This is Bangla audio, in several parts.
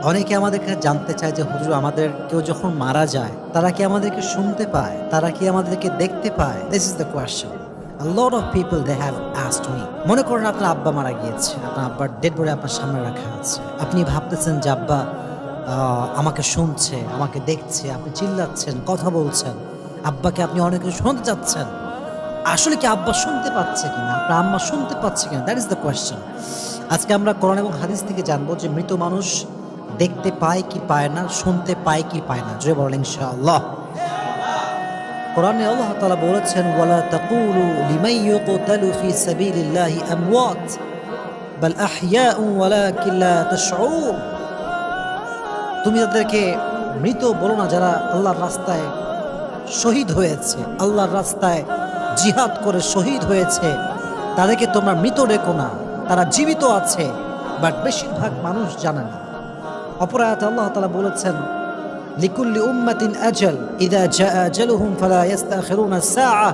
অনেকে আমাদেরকে জানতে চায় যে হুজুর আমাদের কেউ যখন মারা যায় তারা কি আমাদেরকে শুনতে পায়, তারা কি আমাদেরকে দেখতে পায়? This is the question a lot of people they have asked me. মনে করেন আপনার আব্বা মারা গিয়েছে, আপনার আব্বার ডেড বডি আপনার সামনে রাখা আছে, আপনি ভাবতেছেন যে আব্বা আমাকে শুনছে, আমাকে দেখছে, আপনি চিল্লাচ্ছেন, কথা বলছেন, আব্বাকে আপনি অনেক কিছু শুনতে চাচ্ছেন। আসলে কি আব্বা শুনতে পাচ্ছে কিনা, আপনার আম্মা শুনতে পাচ্ছে কিনা, দ্যাট ইজ দ্য কোয়েশ্চেন। আজকে আমরা কোরআন এবং হাদিস থেকে জানবো যে মৃত মানুষ দেখতে পায় কি পায় না, শুনতে পায় কি পায় না। জয় বলেন ইনশাআল্লাহ। কোরআনে আল্লাহ তাআলা বলেছেন ওয়ালা তাকুলু লিমান ইউকতালু ফি সাবিলিল্লাহি আমওয়াত বাল আহইয়াউ ওয়ালাকিন লা তাশউর। তুমি তাদেরকে মৃত বলো না যারা আল্লাহর রাস্তায় শহীদ হয়েছে, আল্লাহর রাস্তায় জিহাদ করে শহীদ হয়েছে, তাদেরকে তোমরা মৃত রেখো না, তারা জীবিত আছে, বাট বেশিরভাগ মানুষ জানে না। অপর আয়াতে আল্লাহ তাআলা বলেছেন লিকুল্লি উম্মাতিন আজাল ইযা জাআ আজালুহুম ফালা ইস্তাখিরুনা সাআহ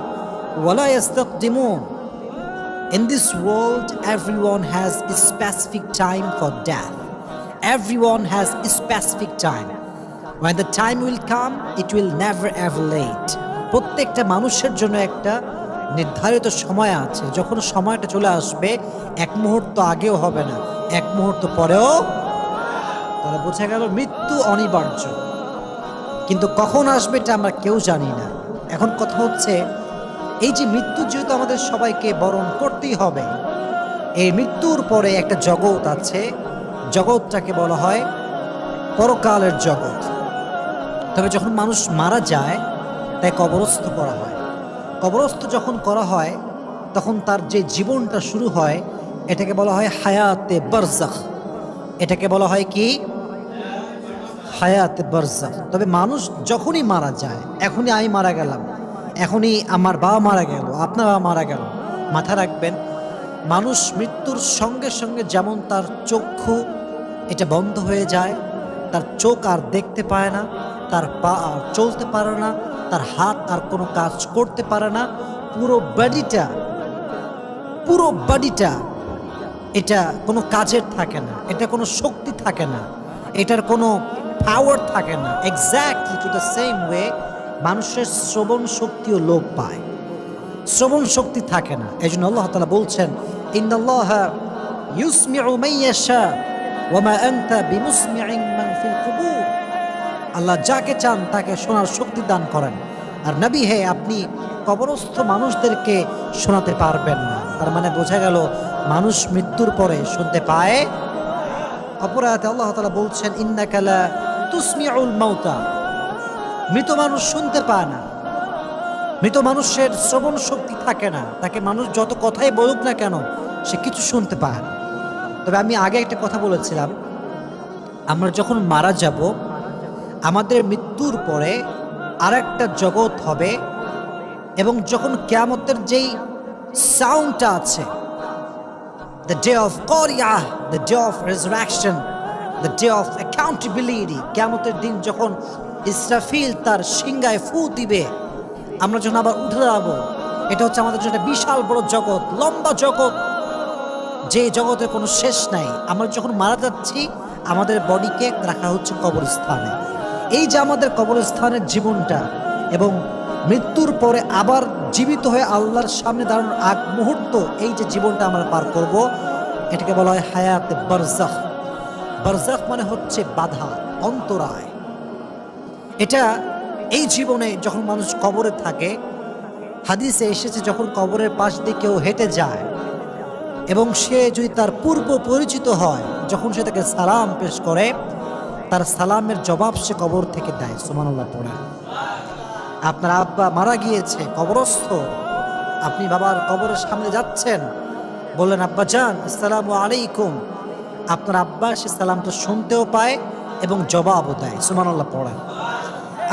ওয়ালা ইস্তাকদিমুন। In this world everyone has a specific time for death. Everyone has a specific time. When the time will come it will never ever late. প্রত্যেকটা মানুষের জন্য একটা নির্ধারিত সময় আছে, যখন সময়টা চলে আসবে এক মুহূর্ত আগেও হবে না, এক মুহূর্ত পরেও। তাহলে বোঝা গেল মৃত্যু অনিবার্য, কিন্তু কখন আসবে এটা আমরা কেউ জানি না। এখন কথা হচ্ছে এই যে মৃত্যু যেহেতু আমাদের সবাইকে বরণ করতেই হবে, এই মৃত্যুর পরে একটা জগৎ আছে, জগৎটাকে বলা হয় পরকালের জগৎ। তবে যখন মানুষ মারা যায় তাই কবরস্থ করা হয়। কবরস্থ যখন করা হয় তখন তার যে জীবনটা শুরু হয় এটাকে বলা হয় হায়াতে বারজাখ। এটাকে বলা হয় কি? হায়াতে বারজাখ। তবে মানুষ যখনই মারা যায়, এখনই আমি মারা গেলাম, এখনই আমার বাবা মারা গেল, আপনার বাবা মারা গেল, মাথা রাখবেন মানুষ মৃত্যুর সঙ্গে সঙ্গে যেমন তার চক্ষু এটা বন্ধ হয়ে যায়, তার চোখ আর দেখতে পায় না, তার পা আর চলতে পারে না, তার হাত আর কোনো কাজ করতে পারে না, পুরো বডিটা এটা কোনো কাজের থাকে না, এটা কোনো শক্তি থাকে না, এটার কোনো পাওয়ার থাকে না। Exactly to the same way মানুষের শ্রবণ শক্তিও লোপ পায়, শ্রবণ শক্তি থাকে না। এই জন্য আল্লাহ তাআলা বলছেন ইন্নাল্লাহা ইউসমিউ মান ইয়াশা ওয়া মা আনতা বিমুসমিইন মান ফিল কুবুর। আল্লাহ যাকে চান তাকে শোনার শক্তি দান করেন, আর নবী হে আপনি কবরস্থ মানুষদেরকে শোনাতে পারবেন না। তার মানে বোঝা গেল মানুষ মৃত্যুর পরে শুনতে পায়। অপর আয়াতে আল্লাহ তাআলা বলছেন ইন্নাকা লা তুসমিউল মাউতা। মৃত মানুষ শুনতে পায় না, মৃত মানুষের শ্রবণ শক্তি থাকে না, তাকে মানুষ যত কথাই বলুক না কেন সে কিছু শুনতে পায় না। তবে আমি আগে একটা কথা বলেছিলাম, আমরা যখন মারা যাব আমাদের মৃত্যুর পরে আরেকটা জগৎ হবে, এবং যখন কিয়ামতের যেই সাউন্ডটা আছে, the day of Qari'ah, the day of resurrection, the day of accountability, কিয়ামতের দিন যখন ইসরাফিল তার সিংহায় ফু দিবে, আমরা যখন আবার উঠে দাঁড়াবো, এটা হচ্ছে আমাদের জন্য একটা বিশাল বড় জগৎ, লম্বা জগৎ, যে জগতের কোনো শেষ নাই। আমরা যখন মারা যাচ্ছি আমাদের বডিকে রাখা হচ্ছে কবরস্থানে। এই যে আমাদের কবরস্থানের জীবনটা এবং মৃত্যুর পরে আবার জীবিত হয়ে আল্লাহর সামনে দাঁড়ানোর আগ মুহূর্ত, এই যে জীবনটা আমরা পার করব এটাকে বলা হয় হায়াতে বারজাখ। বারজাখ মানে হচ্ছে বাধা, অন্তরায়। এটা এই জীবনে যখন মানুষ কবরে থাকে, হাদিসে এসেছে যখন কবরের পাশ দিয়ে কেউ হেঁটে যায় এবং সে যদি তার পূর্ব পরিচিত হয়, যখন সে তাকে সালাম পেশ করে তার সালামের জবাব সে কবর থেকে দেয়। সুবহানাল্লাহ পড়ে। আপনার আব্বা মারা গিয়েছে, কবরস্থ, আপনি বাবার কবরের সামনে যাচ্ছেন, বললেন আব্বা জান আসসালামু আলাইকুম, আপনার আব্বা সে সালামটা শুনতেও পায় এবং জবাবও দেয়। সুবহানাল্লাহ পড়ে।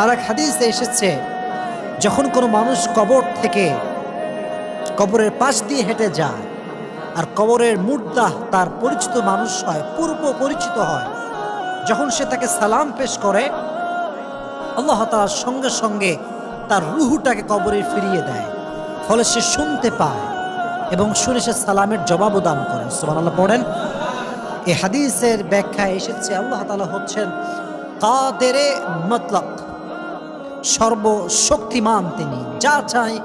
আর এক হাদিসে এসেছে যখন কোনো মানুষ কবর থেকে কবরের পাশ দিয়ে হেঁটে যায় আর কবরের মুর্দা তার পরিচিত মানুষ হয়, পূর্ব পরিচিত হয়, যখন সে তাকে সালাম পেশ করে আল্লাহ তাআলা সঙ্গে সঙ্গে তার রুহুটাকে কবরে ফিরিয়ে দেয়, ফলে সে শুনতে পায় এবং শুনে সে সালামের জবাবও দান করে। সুবহানাল্লাহ পড়েন। এই হাদিসের ব্যাখ্যায় এসেছে আল্লাহ তাআলা হচ্ছেন কাদেরে মতলক, সর্বশক্তিমান। তিনি যা চায়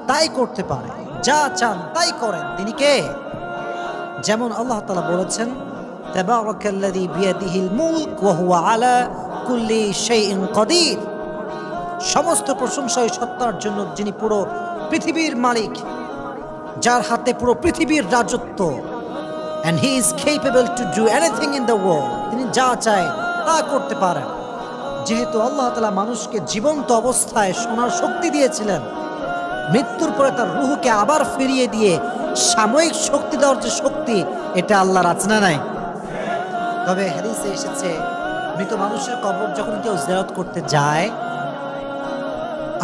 তাই করতে পারে, যা চান তাই করেন। তিনি কে? যেমন আল্লাহ তাআলা বলেছেন তাবারাকাল্লাযী বিয়াদিহিল মুলক ওয়া হুয়া আলা কুল্লি শাইইন কাদির। সমস্ত প্রশংসা ওই সত্তার জন্য যিনি পুরো পৃথিবীর মালিক, যার হাতে পুরো পৃথিবীর রাজত্ব। and he is capable to do anything in the world. তিনি যা চায় তা করতে পারেন। যেহেতু আল্লাহ তাআলা মানুষকে জীবন্ত অবস্থায় শোনার শক্তি দিয়েছিলেন, মৃত্যুর পরে তার রূহকে আবার ফিরিয়ে দিয়ে সাময়িক শক্তি দেওয়ার যে শক্তি, এটা আল্লাহর আছে না নাই? তবে হাদিসে এসেছে মৃত মানুষের কবর যখন কেউ জিয়ারত করতে যায়,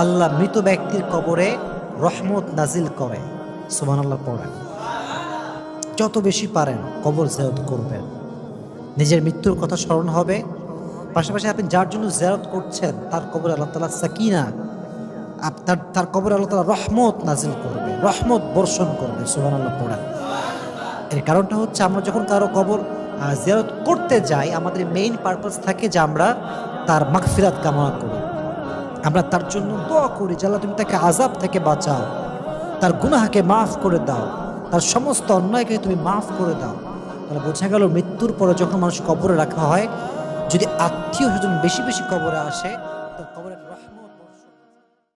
আল্লাহ মৃত ব্যক্তির কবরে রহমত নাজিল করে। সুবহানাল্লাহ পড়েন। যত বেশি পারেন কবর জিয়ারত করবেন, নিজের মৃত্যুর কথা স্মরণ হবে, পাশাপাশি আপনি যার জন্য জিয়ারত করছেন তার কবরে আল্লাহ তাআলা সাকিনা, তার কবরে আল্লাহ তাআলা রহমত নাজিল করবে, রহমত বর্ষণ করবে। সুবহানাল্লাহ পড়েন। এর কারণটা হচ্ছে আমরা যখন কারো কবর জিয়ারত করতে যাই, আমাদের মেইন পারপাস থাকে যে আমরা তার মাগফিরাত কামনা করি, আমরা তার জন্য দোয়া করি যে আল্লাহ তুমি তাকে আযাব থেকে বাঁচাও, তার গুনাহকে মাফ করে দাও, তার সমস্ত অন্যায়কে তুমি মাফ করে দাও। তাহলে বোঝা গেল মৃত্যুর পরে যখন মানুষ কবরে রাখা হয়, যদি আত্মীয় স্বজন বেশি বেশি কবরে আসে,